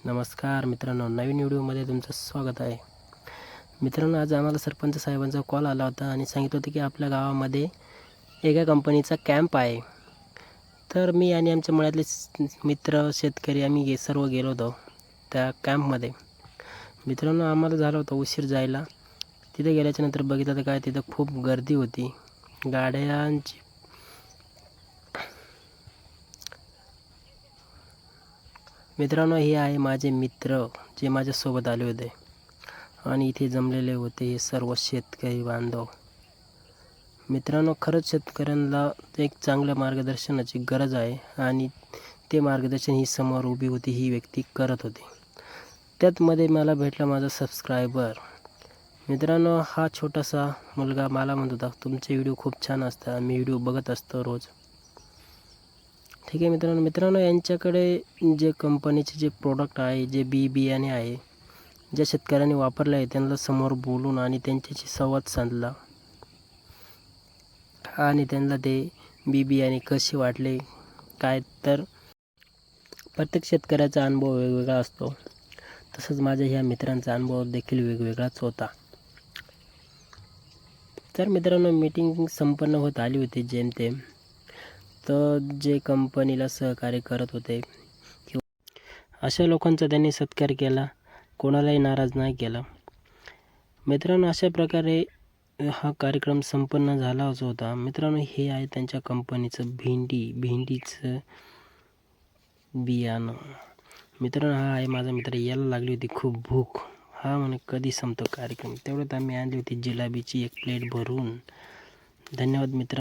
नमस्कार मित्रांनो, नवीन व्हिडिओमध्ये तुमचं स्वागत आहे. मित्रांनो, आज आम्हाला सरपंच साहेबांचा कॉल आला होता आणि सांगितलं होतं की आपल्या गावामध्ये एका कंपनीचा कॅम्प आहे. तर मी आणि आमच्या मळ्यातले मित्र शेतकरी आम्ही सर्व गेलो होतो त्या कॅम्पमध्ये. मित्रांनो, आम्हाला झाला होता उशीर जायला. तिथे गेल्याच्यानंतर बघितलं तर काय तिथं खूप गर्दी होती. गाड्यांची मित्रांनो, हे आहे माझे मित्र जे माझ्यासोबत आले होते आणि इथे जमलेले होते हे सर्व शेतकरी बांधव. मित्रांनो, खरंच शेतकऱ्यांना एक चांगल्या मार्गदर्शनाची गरज आहे आणि ते मार्गदर्शन ही समोर उभी होती ही व्यक्ती करत होती. त्यातमध्ये मला भेटला माझा सबस्क्रायबर. मित्रांनो, हा छोटासा मुलगा मला म्हणत होता, तुमचे व्हिडिओ खूप छान असतात, मी व्हिडिओ बघत असतो रोज. ठीक आहे मित्रांनो, यांच्याकडे जे कंपनीचे जे प्रोडक्ट आहे, जे बियाणे आहे, ज्या शेतकऱ्यांनी वापरले आहे त्यांना समोर बोलून आणि त्यांच्याशी संवाद साधला आणि त्यांना ते बियाणे कसे वाटले काय. तर प्रत्येक शेतकऱ्याचा अनुभव वेगवेगळा असतो. तसंच माझ्या ह्या मित्रांचा अनुभव देखील वेगवेगळाच होता. तर मित्रांनो, मीटिंग संपन्न होत आली होती जेमतेम. तर जे कंपनीला सहकार्य करत होते अशा लोकांचा त्यांनी सत्कार केला, कोणालाही नाराज नाही केला. मित्रांनो, अशा प्रकारे हा कार्यक्रम संपन्न झालाच होता. मित्रांनो, हे आहे त्यांच्या कंपनीचं भेंडीचं बियाणं. मित्रांनो, हा आहे माझा मित्र. याला लागली होती खूप भूक. हा म्हणे कधी संपतो कार्यक्रम. तेवढ्यात आम्ही आणली होती जिलेबीची एक प्लेट भरून. धन्यवाद मित्र.